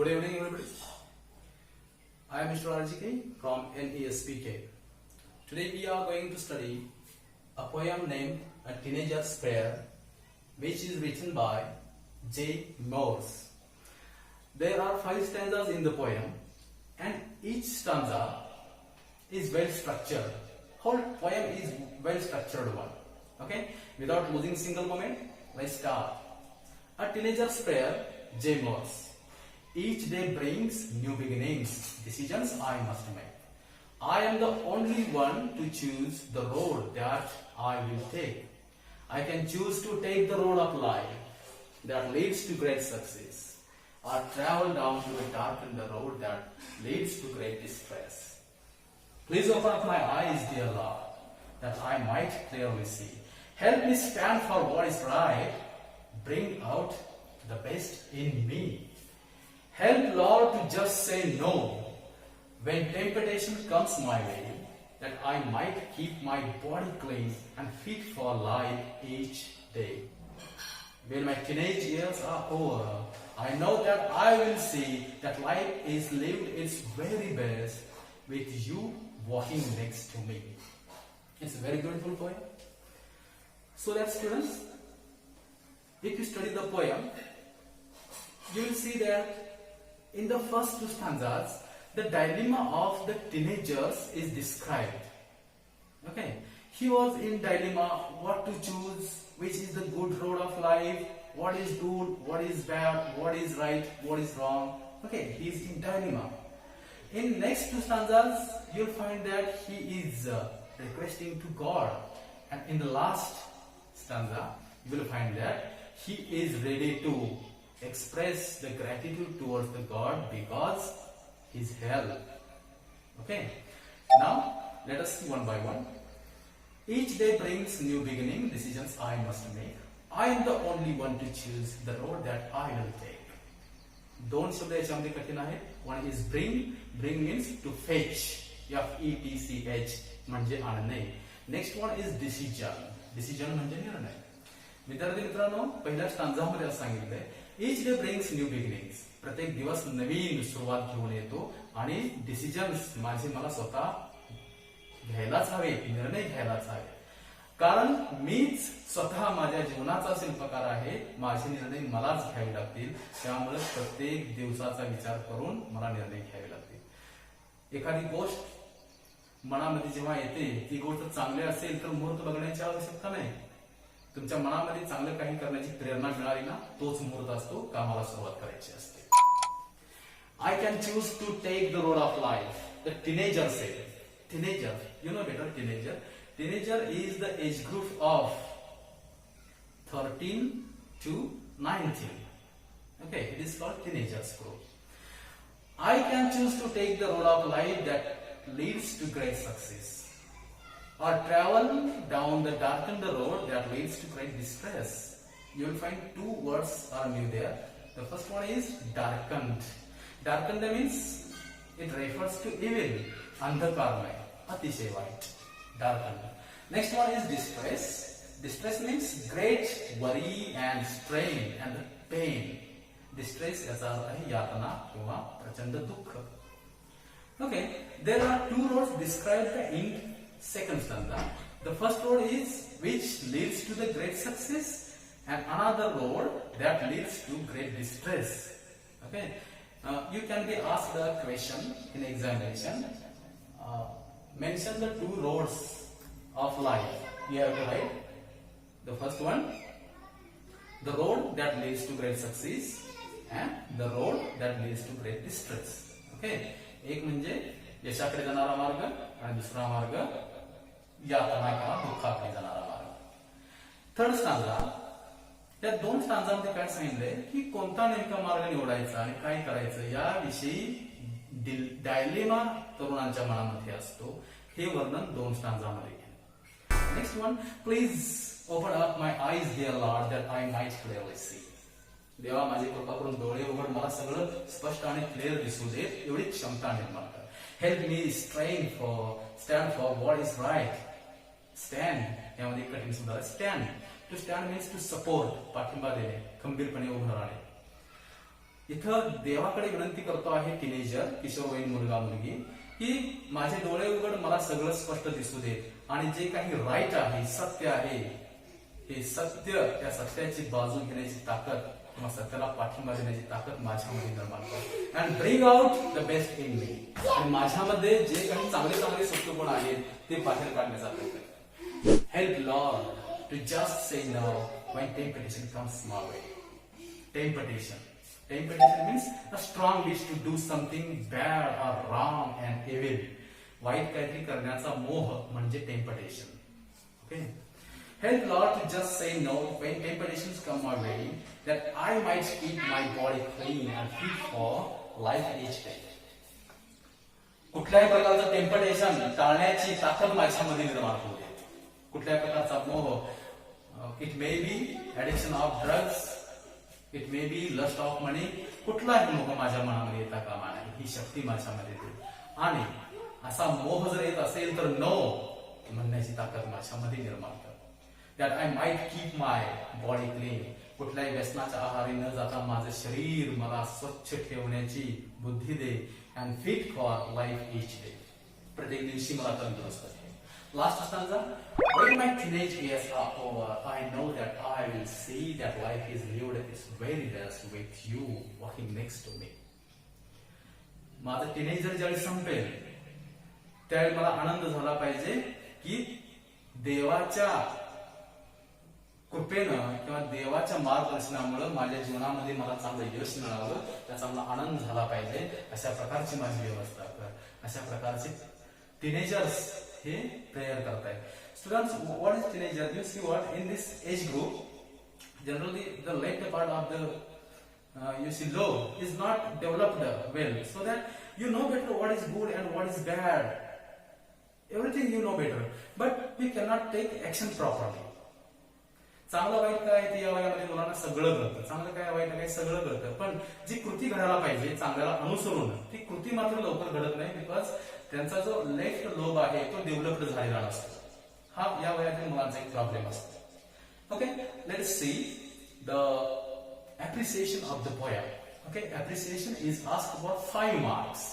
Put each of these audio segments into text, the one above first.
Good evening, everybody. I am Mr. RGK from NESPK. Today we are going to study a poem named A Teenager's Prayer, which is written by J. Morse. There are 5 stanzas in the poem, and each stanza is well structured. Whole poem is well structured one. Okay, without losing single moment, let's start. A Teenager's Prayer, J. Morse. Each day brings new beginnings, decisions I must make. I am the only one to choose the road that I will take. I can choose to take the road of life that leads to great success, or travel down to a darkened road that leads to great distress. Please open up my eyes, dear Lord, that I might clearly see. Help me stand for what is right. Bring out the best in me. Help, Lord, to just say no when temptation comes my way, that I might keep my body clean and fit for life each day. When my teenage years are over, I know that I will see that life is lived its very best with you walking next to me. It's a very beautiful poem. So that, students, if you study the poem, you will see that in the first 2 stanzas, the dilemma of the teenagers is described. Okay, he was in dilemma what to choose, which is the good road of life, what is good, what is bad, what is right, what is wrong. Okay, he is in dilemma. In next 2 stanzas, you'll find that he is requesting to God, and in the last stanza, you will find that he is ready to express the gratitude towards the God because his help. Okay, now let us see one by one. Each day brings new beginning, decisions I must make. I am the only one to choose the road that I will take. 2 शब्द याच्यामध्ये कठीण आहेत. One is bring means to fetch, FETCH म्हणजे आणणे. Next one is decision म्हणजे निर्णय. विद्यार्थी मित्रांनो, पहिल्या स्टांजामध्ये असं सांगितलंय, each day brings new beginnings. प्रत्येक दिवस नवीन सुरुवात घेऊन येतो आणि डिसिजन्स माझे मला स्वतः घ्यायलाच हवे, निर्णय घ्यायलाच हवे. कारण मीच स्वतः माझ्या जीवनाचा शिल्पकार आहे, माझे निर्णय मलाच घ्यावे लागतील. त्यामुळे प्रत्येक दिवसाचा विचार करून मला निर्णय घ्यावे लागतील. एखादी गोष्ट मनामध्ये जेव्हा येते, ती गोष्ट चांगली असेल तर मुहूर्त बघण्याची आवश्यकता नाही. तुमच्या मनामध्ये चांगलं काही करण्याची प्रेरणा मिळाली ना, तोच मुहूर्त असतो कामाला सुरुवात करायची असते. I can choose to take the road of life. The teenager said. Teenager, you know better teenager. Teenager is the age group of 13 to 19. Okay, it is called teenagers group. I can choose to take the road of life that leads to great success, or travel down the darkened road that leads to great distress. You will find 2 words are new there. The first one is darkened. Darkened means it refers to evil, andhakarmay, atishay white, darkened. Next one is distress. Distress means great worry and strain and pain. Distress याचा अर्थ आहे यातना किंवा प्रचंड दुःख. Okay, there are 2 roads described in second stanza. The first road is which leads to the great success, and another road that leads to great distress. Okay, you can be asked a question in examination. Mention the 2 roads of life. You have to write the first one, the road that leads to great success, and the road that leads to great distress. Okay, एक म्हणजे यशाकडे जाणारा मार्ग आणि दुसरा मार्ग यातना किंवा दुःखाकडे जाणारा मार्ग. थर्ड स्टांजा, या 2 स्टांजामध्ये काय सांगितलंय की कोणता नेमका मार्ग निवडायचा आणि काय करायचं याविषयी डायलेमा तरुणांच्या मनामध्ये असतो. हे वर्णन 2 स्टांजामध्ये. Next one, please open up my eyes dear Lord that I might clearly see. देवा माझी कृपा करून डोळे उघड, मला सगळं स्पष्ट आणि क्लिअर दिसू दे, एवढी क्षमता निर्माण कर. Help me stand for what is right. Stand यामध्ये कठीण सुद्धा stand. To stand means to support, पाठिंबा देणे, खंबीरपणे उभं राहणे. इथं देवाकडे विनंती करतो आहे टीनेजर, किशोरवयीन मुलगा मुलगी, की माझे डोळे उघड, मला सगळं स्पष्ट दिसू दे, आणि जे काही राईट आहे, सत्य आहे, हे सत्य, त्या सत्याची बाजू घेण्याची ताकद किंवा सत्याला पाठिंबा देण्याची ताकद माझ्यामध्ये निर्माण कर, and bring out the best in me, आणि माझ्यामध्ये जे काही चांगले चांगले सत्वगुण आहेत ते बाहेर काढण्याचा प्रयत्न. Help Lord to just say no when temptation comes my way. Temptation means a strong wish to do something bad or wrong and evil. White काहीतरी करण्याचा मोह म्हणजे temptation. Okay. Help Lord to just say no when temptations come my way, that I might keep my body clean and fit for life each day. कुठल्याही प्रकारचं temptation टाळण्याची ताकद माझ्यामध्ये निर्माण होऊ दे. कुठल्याही प्रकारचा मोह, it may be addiction of drugs, it may be lust of money, कुठलाही मोह माझ्या मनामध्ये येता कामा नये, ही शक्ती माझ्यामध्ये दे. आणि असा मोह जर येत असेल तर नो म्हणण्याची ताकद माझ्यामध्ये निर्माण कर. That I might keep my body clean. कुठल्याही व्यसनाच्या आहारी न जाता माझं शरीर मला स्वच्छ ठेवण्याची बुद्धी दे. And fit for life each day. प्रत्येक दिवशी मला तंदुरुस्त ठेव. Last stanza. When my teenage years are over, I know that I will see that life is lived its very best with you walking next to me. माझं teenager ज्यावेळी संपेल त्यावेळी मला आनंद झाला पाहिजे की देवाच्या कृपेनं किंवा देवाच्या मार्गदर्शनामुळे माझ्या जीवनामध्ये मला चांगलं यश मिळावं, त्याचा मला आनंद झाला पाहिजे. अशा प्रकारची माझी व्यवस्था कर. अशा प्रकारचे टीनेजर्स हे प्रेयर करतायत. Students, what is teenager? You see what in this age group, generally the later part of the you see lobe is not developed well, so that you know better what is good and what is bad. Everything you know better, but we cannot take action properly. चांगलं white काय ते या वयामध्ये मुलांना सगळं कळतं. चांगलं काय वाईट काय सगळं कळतं, पण जी कृती घडायला पाहिजे चांगल्याला अनुसरून ती कृती मात्र लवकर घडत नाही. बिकॉज त्यांचा जो लेफ्ट लोब आहे तो डेव्हलप्ड झालेला नसतो. हा या वयातील मुलांचा एक प्रॉब्लेम असतो. Okay, let's see the appreciation of the poem. Okay, appreciation is asked for 5 marks.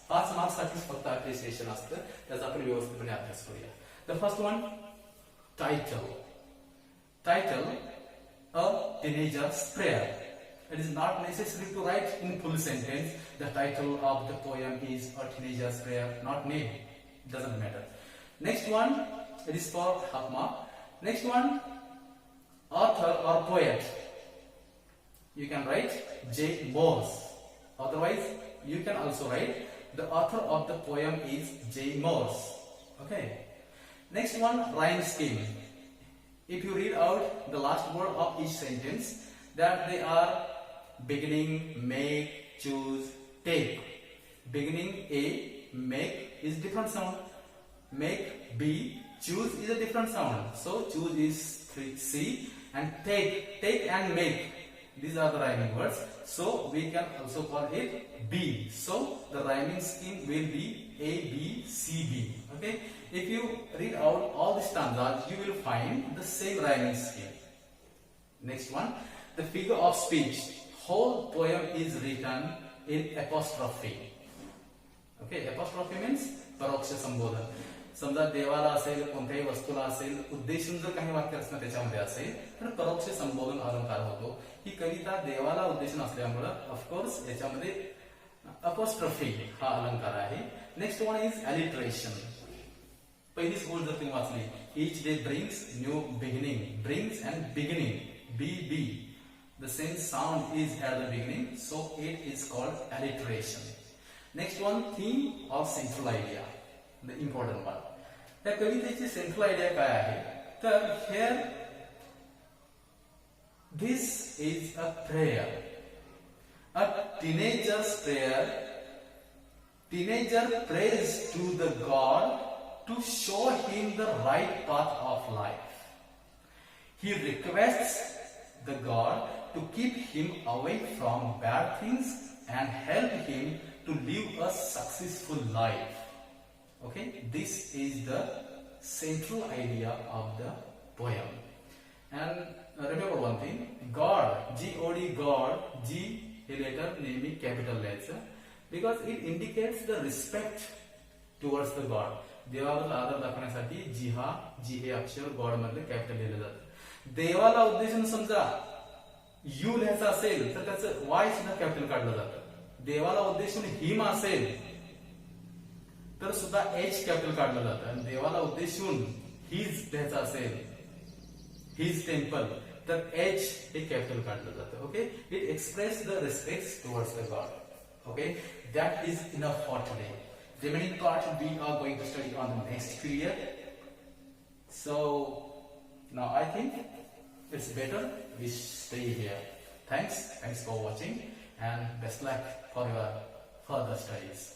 5 marks साठी फक्त ऍप्रिसिएशन असतं. त्याचा आपण व्यवस्थितपणे अभ्यास करूया. The first one, title. Title, A Teenager's Prayer. It is not necessary to write in full sentence. The title of the poem is A Teenager's Prayer, not name. Doesn't matter. Next one, it is for half mark. Next one, author or poet. You can write J. Morse. Otherwise, you can also write the author of the poem is J. Morse. Okay. Next one, rhyme scheme. If you read out the last word of each sentence, that they are beginning, make, choose, take. Beginning A, make is different sound. Make B, choose is a different sound. So choose is C, and take and make. These are the rhyming words. So we can also call it B. So the rhyming scheme will be A, B, C, B. Okay. If you read out all the stanzas, you will find the same rhyming scheme. Next one, the figure of speech. Whole poem is written in apostrophe. Okay, apostrophe means परोक्ष संबोधन. समजा देवाला असेल, कोणत्याही वस्तूला असेल, उद्देशून जर काही वाक्य असणं त्याच्यामध्ये असेल तर परोक्ष संबोधन अलंकार होतो. ही कविता देवाला उद्देशून असल्यामुळं ऑफकोर्स याच्यामध्ये अपॉस्ट्रफी हा अलंकार आहे. Next one is alliteration. पहिलीच गोष्ट जर तुम्ही वाचली, each day brings new beginning. Brings and beginning, B. The same sound is at the beginning, so it is called alliteration. Next one, theme or central idea, the important one. त्या कवितेची central idea काय आहे तर here this is a prayer, a teenager's prayer. Teenager prays to the God to show him the right path of life. He requests the God to keep him away from bad things and help him to live a successful life. Okay, this is the central idea of the poem. And remember one thing, God, G-O-D, God, G हे letter नेहमी capital लिहायचं, because it indicates the respect towards the God. देवाबद्दल आदर दाखवण्यासाठी जी हे अक्षर God मधले capital लिहिलं जातं. देवाला उद्देशून समजा यू लिहायचं असेल तर त्याचं वाय सुद्धा कॅपिटल काढलं जातं. देवाला उद्देशून हिम असेल तर सुद्धा एच कॅपिटल काढलं जातं. आणि देवाला उद्देशून हिज लिहायचं असेल, हिज टेम्पल, तर एच हे कॅपिटल काढलं जातं. Okay, it express the respect towards the God. Okay, that is enough for today. Remaining part we are going to study on the next period. So now I think it's better we stay here. Thanks for watching and best luck for your further studies.